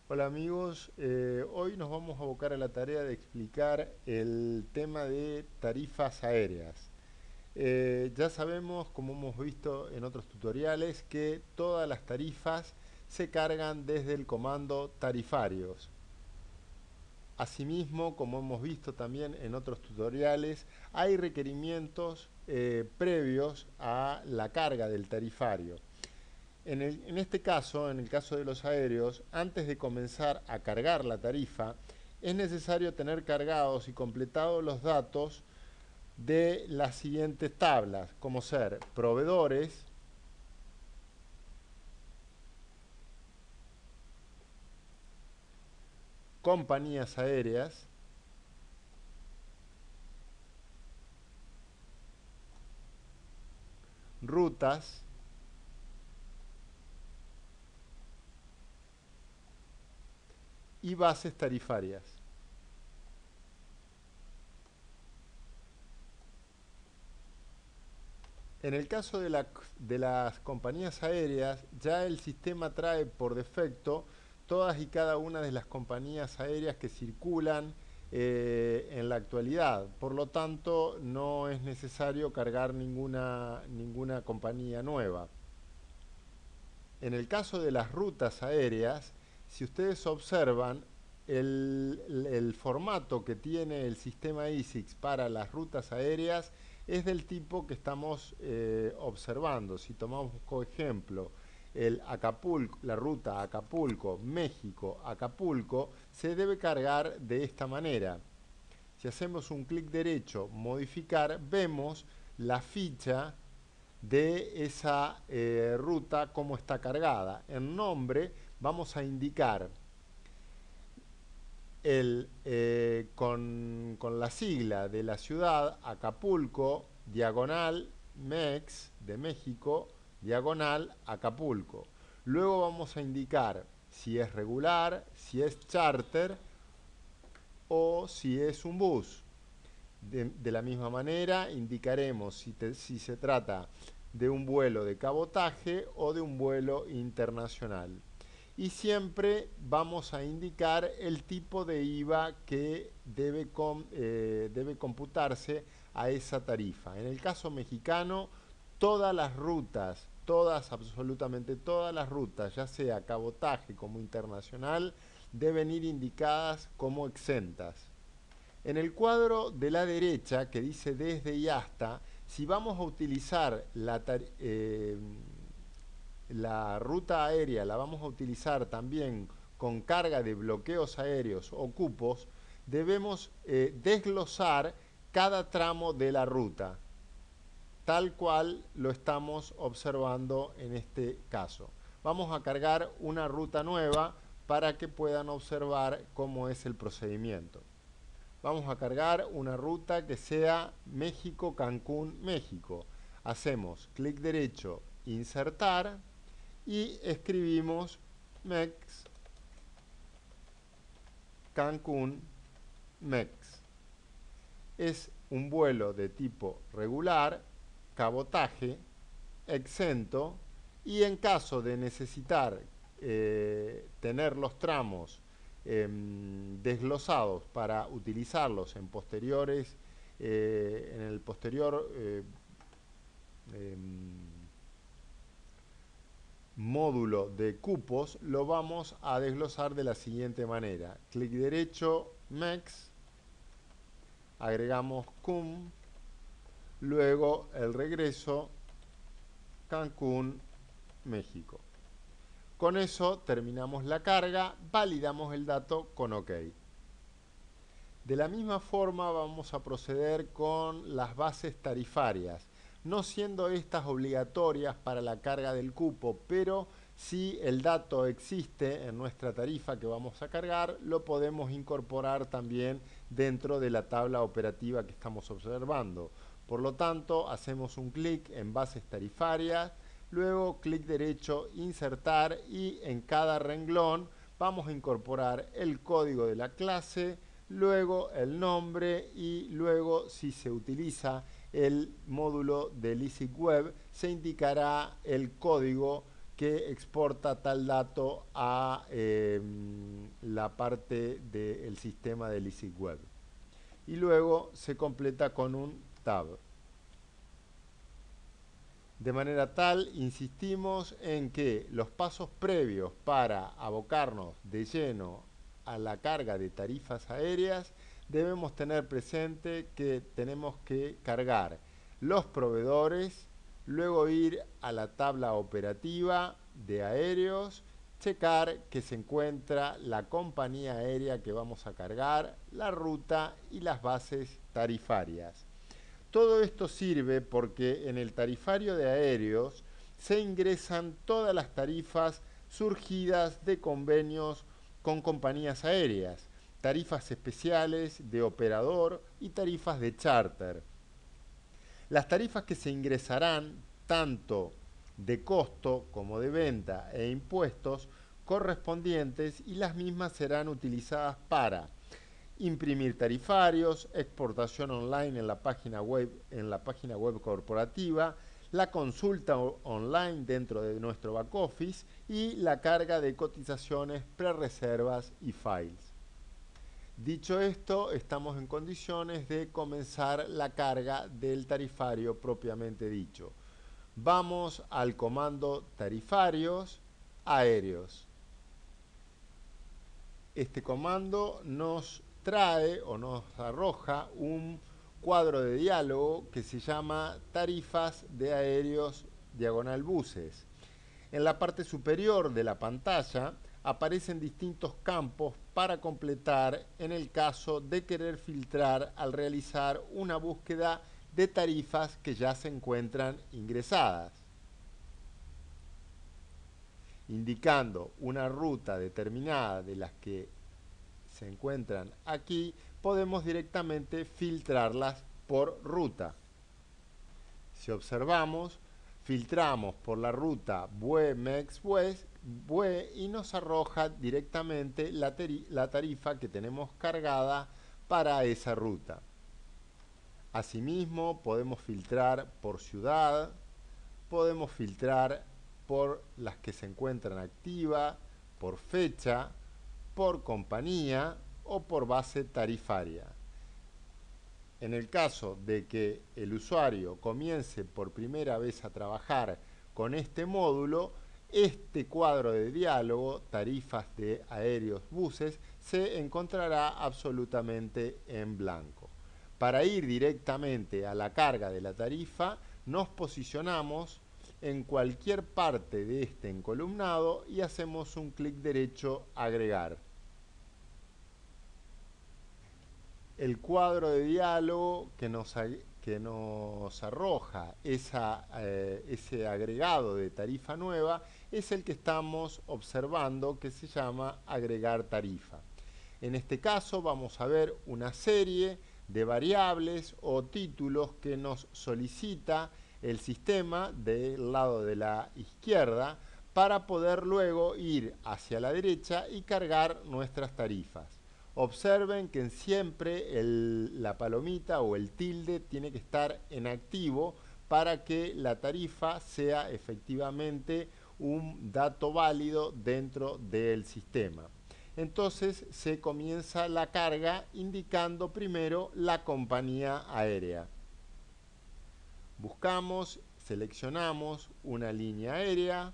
Hola amigos, hoy nos vamos a abocar a la tarea de explicar el tema de tarifas aéreas. Ya sabemos, como hemos visto en otros tutoriales, que todas las tarifas se cargan desde el comando tarifarios. Asimismo, como hemos visto también en otros tutoriales, hay requerimientos previos a la carga del tarifario. En este caso, en el caso de los aéreos, antes de comenzar a cargar la tarifa, es necesario tener cargados y completados los datos de las siguientes tablas, como ser proveedores, compañías aéreas, rutas y bases tarifarias. En el caso de las compañías aéreas, ya el sistema trae por defecto todas y cada una de las compañías aéreas que circulan en la actualidad. Por lo tanto, no es necesario cargar ninguna compañía nueva. En el caso de las rutas aéreas, si ustedes observan, el formato que tiene el sistema ISIX para las rutas aéreas es del tipo que estamos observando. Si tomamos como ejemplo la ruta Acapulco, México, Acapulco, se debe cargar de esta manera. Si hacemos un clic derecho, modificar, vemos la ficha de esa ruta, cómo está cargada. En nombre vamos a indicar con la sigla de la ciudad, Acapulco, diagonal MEX de México, diagonal Acapulco. Luego vamos a indicar si es regular, si es charter o si es un bus. De la misma manera, indicaremos si se trata de un vuelo de cabotaje o de un vuelo internacional. Y siempre vamos a indicar el tipo de IVA que debe computarse a esa tarifa. En el caso mexicano, todas las rutas, absolutamente todas las rutas, ya sea cabotaje como internacional, deben ir indicadas como exentas. En el cuadro de la derecha, que dice desde y hasta, si vamos a utilizar la ruta aérea, la vamos a utilizar también con carga de bloqueos aéreos o cupos, debemos desglosar cada tramo de la ruta, tal cual lo estamos observando en este caso. Vamos a cargar una ruta nueva para que puedan observar cómo es el procedimiento. Vamos a cargar una ruta que sea México-Cancún, México. Hacemos clic derecho, insertar y escribimos MEX, Cancún, MEX. Es un vuelo de tipo regular, cabotaje, exento y en caso de necesitar tener los tramos desglosados para utilizarlos en posteriores, en el posterior módulo de cupos, lo vamos a desglosar de la siguiente manera. Clic derecho, MEX, agregamos CUM, luego el regreso, Cancún, México. Con eso terminamos la carga, validamos el dato con OK. De la misma forma vamos a proceder con las bases tarifarias, no siendo estas obligatorias para la carga del cupo, pero si el dato existe en nuestra tarifa que vamos a cargar, lo podemos incorporar también dentro de la tabla operativa que estamos observando. Por lo tanto, hacemos un clic en bases tarifarias, luego clic derecho, insertar y en cada renglón vamos a incorporar el código de la clase, luego el nombre y luego si se utiliza el módulo del ISIC Web se indicará el código que exporta tal dato la parte del sistema del EasyWeb. Y luego se completa con un tab. De manera tal, insistimos en que los pasos previos para abocarnos de lleno a la carga de tarifas aéreas, debemos tener presente que tenemos que cargar los proveedores, luego ir a la tabla operativa de aéreos, checar que se encuentra la compañía aérea que vamos a cargar, la ruta y las bases tarifarias. Todo esto sirve porque en el tarifario de aéreos se ingresan todas las tarifas surgidas de convenios con compañías aéreas, tarifas especiales de operador y tarifas de charter. Las tarifas que se ingresarán, tanto de costo como de venta e impuestos correspondientes, y las mismas serán utilizadas para imprimir tarifarios, exportación online en la página web corporativa, la consulta online dentro de nuestro back office y la carga de cotizaciones, prerreservas y files. Dicho esto, estamos en condiciones de comenzar la carga del tarifario propiamente dicho. Vamos al comando tarifarios aéreos. Este comando nos trae o nos arroja un cuadro de diálogo que se llama tarifas de aéreos diagonal buses. En la parte superior de la pantalla aparecen distintos campos para completar en el caso de querer filtrar al realizar una búsqueda de tarifas que ya se encuentran ingresadas. Indicando una ruta determinada de las que se encuentran aquí, podemos directamente filtrarlas por ruta. Si observamos, filtramos por la ruta BUE-MEX-BUE y nos arroja directamente la tarifa que tenemos cargada para esa ruta. Asimismo, podemos filtrar por ciudad, podemos filtrar por las que se encuentran activas, por fecha, por compañía o por base tarifaria. En el caso de que el usuario comience por primera vez a trabajar con este módulo, este cuadro de diálogo, tarifas de aéreos buses, se encontrará absolutamente en blanco. Para ir directamente a la carga de la tarifa, nos posicionamos en cualquier parte de este encolumnado y hacemos un clic derecho agregar. El cuadro de diálogo que nos arroja ese agregado de tarifa nueva es el que estamos observando, que se llama agregar tarifa. En este caso vamos a ver una serie de variables o títulos que nos solicita el sistema del lado de la izquierda para poder luego ir hacia la derecha y cargar nuestras tarifas. Observen que siempre la palomita o el tilde tiene que estar en activo para que la tarifa sea efectivamente un dato válido dentro del sistema. Entonces se comienza la carga indicando primero la compañía aérea. Buscamos, seleccionamos una línea aérea,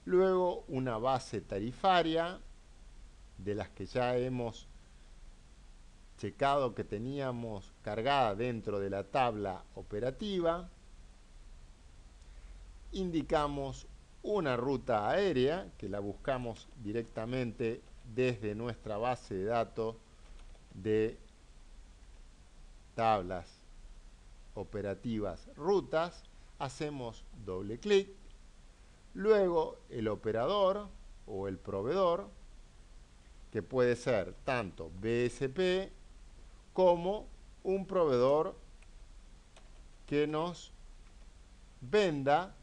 luego una base tarifaria, de las que ya hemos checado que teníamos cargada dentro de la tabla operativa. Indicamos una ruta aérea, que la buscamos directamente desde nuestra base de datos de tablas operativas rutas. Hacemos doble clic, luego el operador o el proveedor, que puede ser tanto BSP como un proveedor que nos venda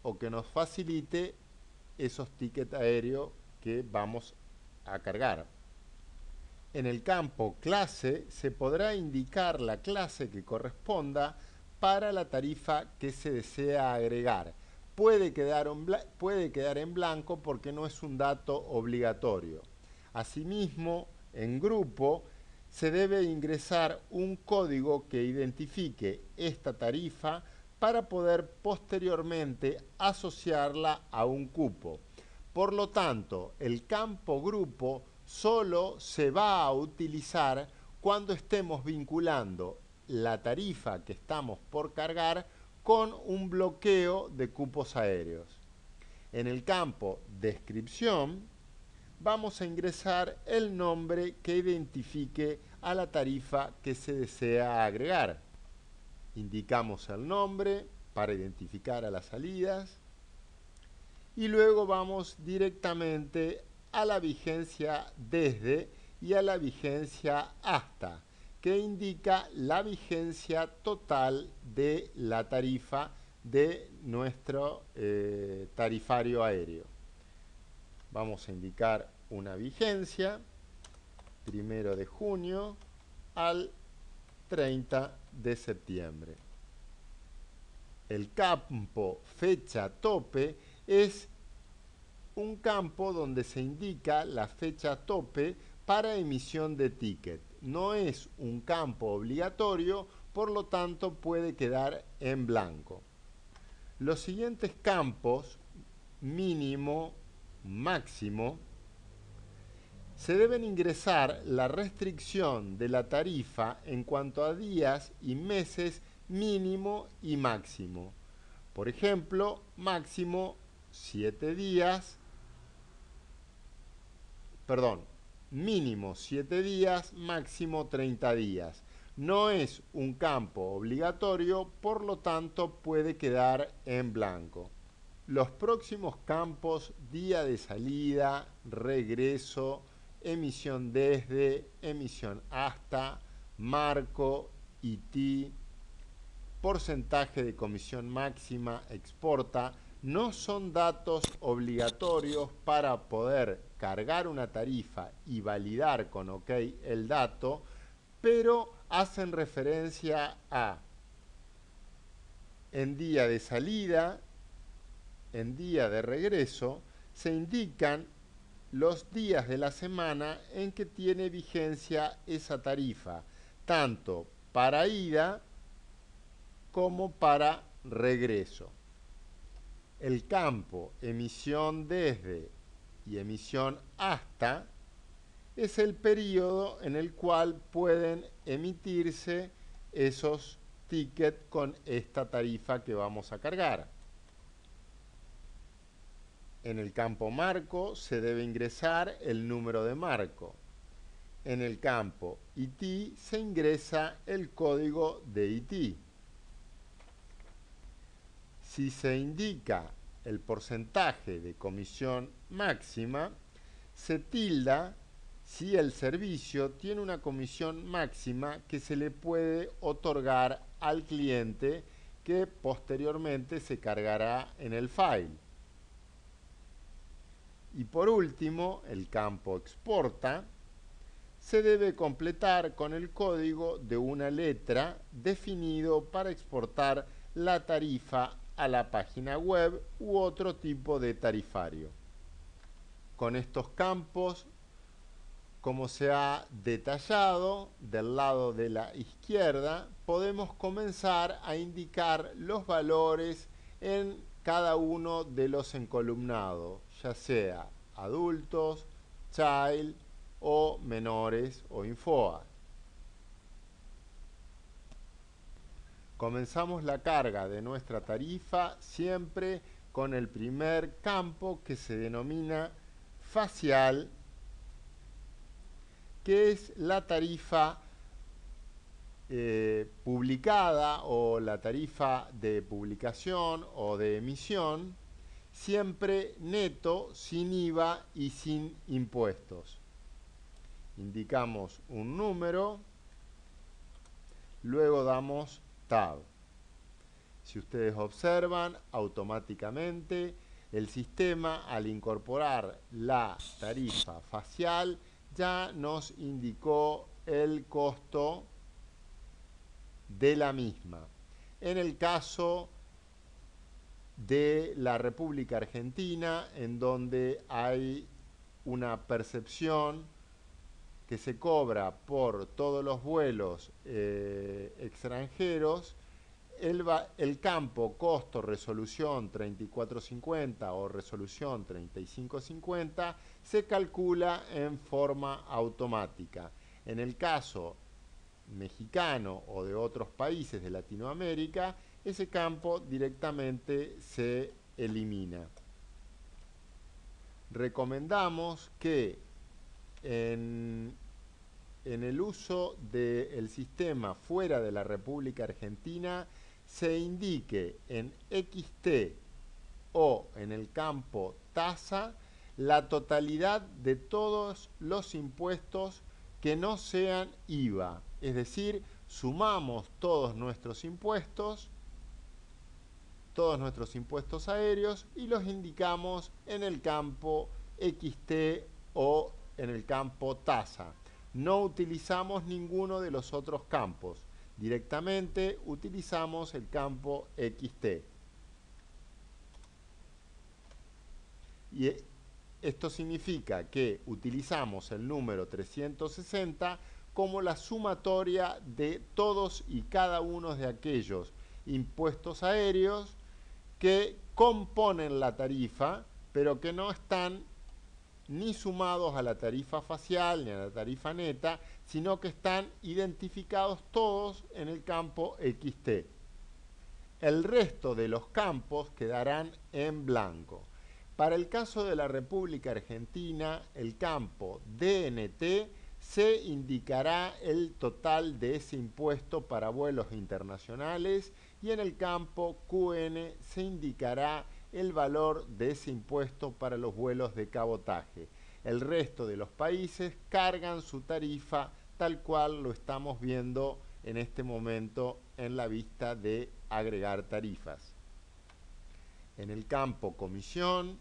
o que nos facilite esos tickets aéreos que vamos a cargar. En el campo clase se podrá indicar la clase que corresponda para la tarifa que se desea agregar. puede quedar en blanco porque no es un dato obligatorio. Asimismo, en grupo se debe ingresar un código que identifique esta tarifa para poder posteriormente asociarla a un cupo. Por lo tanto, el campo grupo solo se va a utilizar cuando estemos vinculando la tarifa que estamos por cargar con un bloqueo de cupos aéreos. En el campo descripción vamos a ingresar el nombre que identifique a la tarifa que se desea agregar. Indicamos el nombre para identificar a las salidas y luego vamos directamente a la vigencia desde y a la vigencia hasta, que indica la vigencia total de la tarifa de nuestro tarifario aéreo. Vamos a indicar una vigencia, 1 de junio al 30 de septiembre. El campo fecha tope es un campo donde se indica la fecha tope para emisión de ticket. No es un campo obligatorio, por lo tanto puede quedar en blanco. Los siguientes campos, mínimo, máximo, se deben ingresar la restricción de la tarifa en cuanto a días y meses mínimo y máximo. Por ejemplo, máximo 7 días, perdón, mínimo 7 días, máximo 30 días. No es un campo obligatorio, por lo tanto puede quedar en blanco. Los próximos campos, día de salida, regreso, emisión desde, emisión hasta, marco, IT, porcentaje de comisión máxima, exporta, no son datos obligatorios para poder cargar una tarifa y validar con OK el dato, pero hacen referencia a en día de salida, en día de regreso, se indican los días de la semana en que tiene vigencia esa tarifa, tanto para ida como para regreso. El campo emisión desde y emisión hasta es el periodo en el cual pueden emitirse esos tickets con esta tarifa que vamos a cargar. En el campo marco se debe ingresar el número de marco. En el campo IT se ingresa el código de IT. Si se indica el porcentaje de comisión máxima, se tilda si el servicio tiene una comisión máxima que se le puede otorgar al cliente, que posteriormente se cargará en el file. Y por último, el campo exporta se debe completar con el código de una letra definido para exportar la tarifa a la página web u otro tipo de tarifario. Con estos campos, como se ha detallado del lado de la izquierda, podemos comenzar a indicar los valores en cada uno de los encolumnados, ya sea adultos, child o menores o infoa. Comenzamos la carga de nuestra tarifa siempre con el primer campo, que se denomina facial, que es la tarifa publicada o la tarifa de publicación o de emisión, siempre neto, sin IVA y sin impuestos. Indicamos un número, luego damos Tab. Si ustedes observan, automáticamente el sistema, al incorporar la tarifa facial, ya nos indicó el costo de la misma. En el caso de la República Argentina, en donde hay una percepción que se cobra por todos los vuelos extranjeros. El campo costo resolución 3450 o resolución 3550 se calcula en forma automática. En el caso mexicano o de otros países de Latinoamérica, ese campo directamente se elimina. Recomendamos que en el uso del sistema fuera de la República Argentina se indique en XT o en el campo tasa la totalidad de todos los impuestos que no sean IVA. Es decir, sumamos todos nuestros impuestos aéreos y los indicamos en el campo XT o en el campo tasa. No utilizamos ninguno de los otros campos. Directamente utilizamos el campo XT. Y esto significa que utilizamos el número 360 como la sumatoria de todos y cada uno de aquellos impuestos aéreos que componen la tarifa, pero que no están ni sumados a la tarifa facial ni a la tarifa neta, sino que están identificados todos en el campo XT. El resto de los campos quedarán en blanco. Para el caso de la República Argentina, el campo DNT se indicará el total de ese impuesto para vuelos internacionales y en el campo QN se indicará el valor de ese impuesto para los vuelos de cabotaje. El resto de los países cargan su tarifa tal cual lo estamos viendo en este momento en la vista de agregar tarifas. En el campo comisión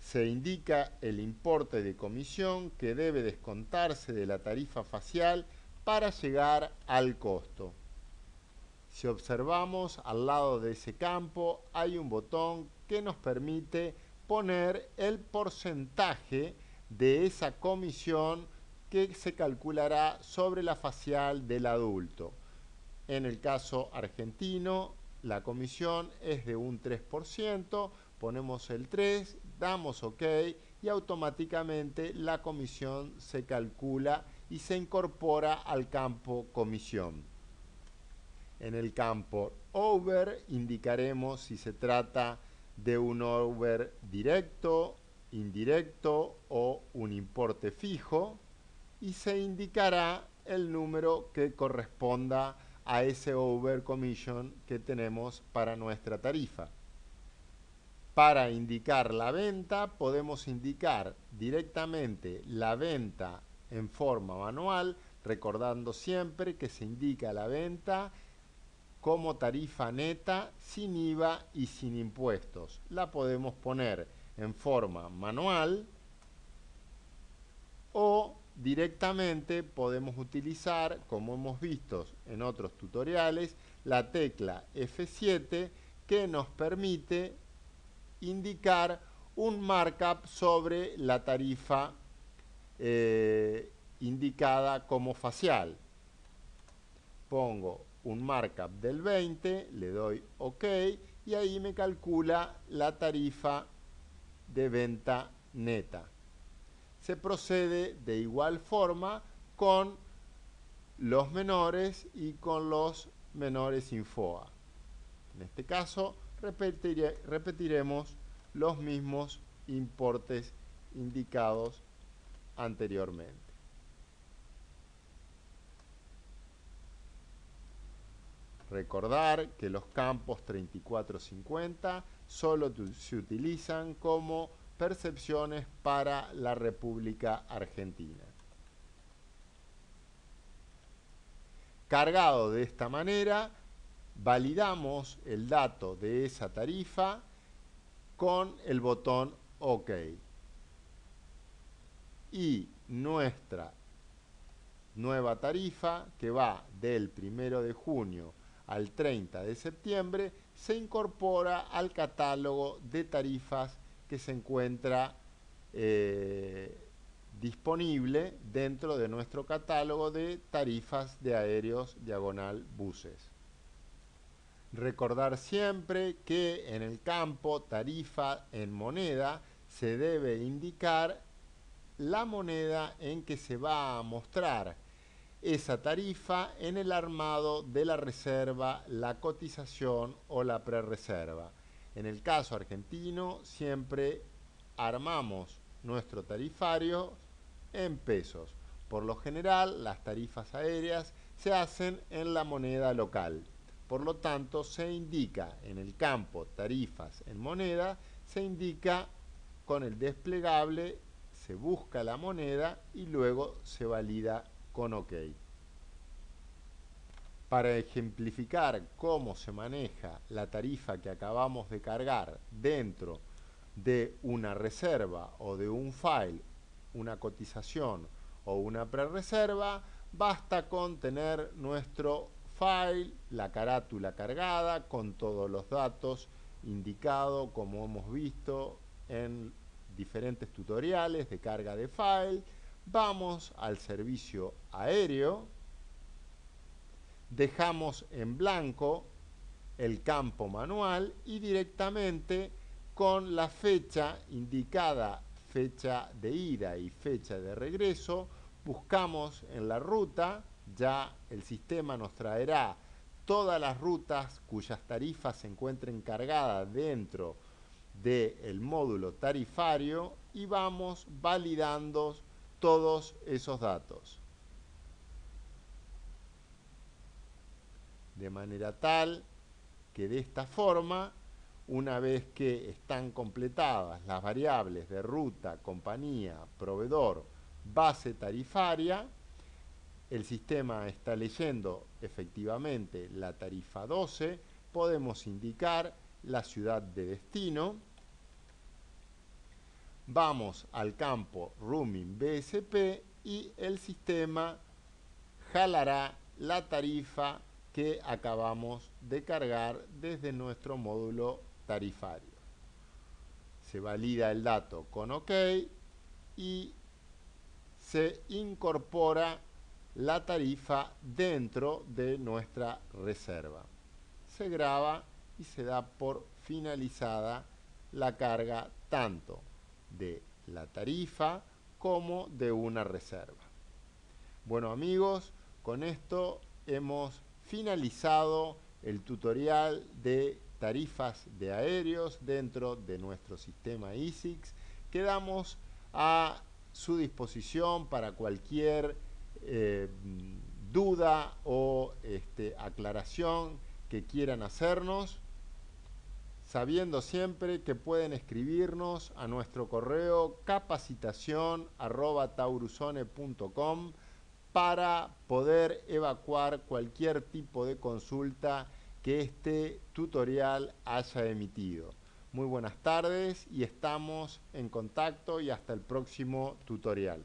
se indica el importe de comisión que debe descontarse de la tarifa facial para llegar al costo. Si observamos al lado de ese campo hay un botón que nos permite poner el porcentaje de esa comisión que se calculará sobre la facial del adulto. En el caso argentino, la comisión es de un 3%, ponemos el 3, damos OK y automáticamente la comisión se calcula y se incorpora al campo comisión. En el campo over indicaremos si se trata de un over directo, indirecto o un importe fijo y se indicará el número que corresponda a ese over commission que tenemos para nuestra tarifa. Para indicar la venta podemos indicar directamente la venta en forma manual, recordando siempre que se indica la venta como tarifa neta, sin IVA y sin impuestos. La podemos poner en forma manual o directamente podemos utilizar, como hemos visto en otros tutoriales, la tecla F7 que nos permite indicar un markup sobre la tarifa indicada como facial. Pongo un markup del 20, le doy OK y ahí me calcula la tarifa de venta neta. Se procede de igual forma con los menores y con los menores INFOA. En este caso repetiremos los mismos importes indicados anteriormente. Recordar que los campos 3450 solo se utilizan como percepciones para la República Argentina. Cargado de esta manera, validamos el dato de esa tarifa con el botón OK. Y nuestra nueva tarifa, que va del 1 de junio al 30 de septiembre, se incorpora al catálogo de tarifas que se encuentra disponible dentro de nuestro catálogo de tarifas de aéreos diagonal buses. Recordar siempre que en el campo tarifa en moneda se debe indicar la moneda en que se va a mostrar esa tarifa en el armado de la reserva, la cotización o la prerreserva. En el caso argentino siempre armamos nuestro tarifario en pesos. Por lo general las tarifas aéreas se hacen en la moneda local. Por lo tanto, se indica en el campo tarifas en moneda, se indica con el desplegable, se busca la moneda y luego se valida con OK. Para ejemplificar cómo se maneja la tarifa que acabamos de cargar dentro de una reserva o de un file, una cotización o una prerreserva, basta con tener nuestro file, la carátula cargada con todos los datos indicados como hemos visto en diferentes tutoriales de carga de file. Vamos al servicio aéreo, dejamos en blanco el campo manual y directamente con la fecha indicada, fecha de ida y fecha de regreso, buscamos en la ruta. Ya el sistema nos traerá todas las rutas cuyas tarifas se encuentren cargadas dentro del módulo tarifario y vamos validando todos esos datos. De manera tal que de esta forma, una vez que están completadas las variables de ruta, compañía, proveedor, base tarifaria, el sistema está leyendo efectivamente la tarifa 12, podemos indicar la ciudad de destino, vamos al campo Roaming BSP y el sistema jalará la tarifa que acabamos de cargar desde nuestro módulo tarifario. Se valida el dato con OK y se incorpora la tarifa dentro de nuestra reserva. Se graba y se da por finalizada la carga tanto de la tarifa como de una reserva. Bueno amigos, con esto hemos finalizado el tutorial de tarifas de aéreos dentro de nuestro sistema ISIX. Quedamos a su disposición para cualquier duda o aclaración que quieran hacernos, sabiendo siempre que pueden escribirnos a nuestro correo capacitación@taurusone.com para poder evacuar cualquier tipo de consulta que este tutorial haya emitido. Muy buenas tardes y estamos en contacto y hasta el próximo tutorial.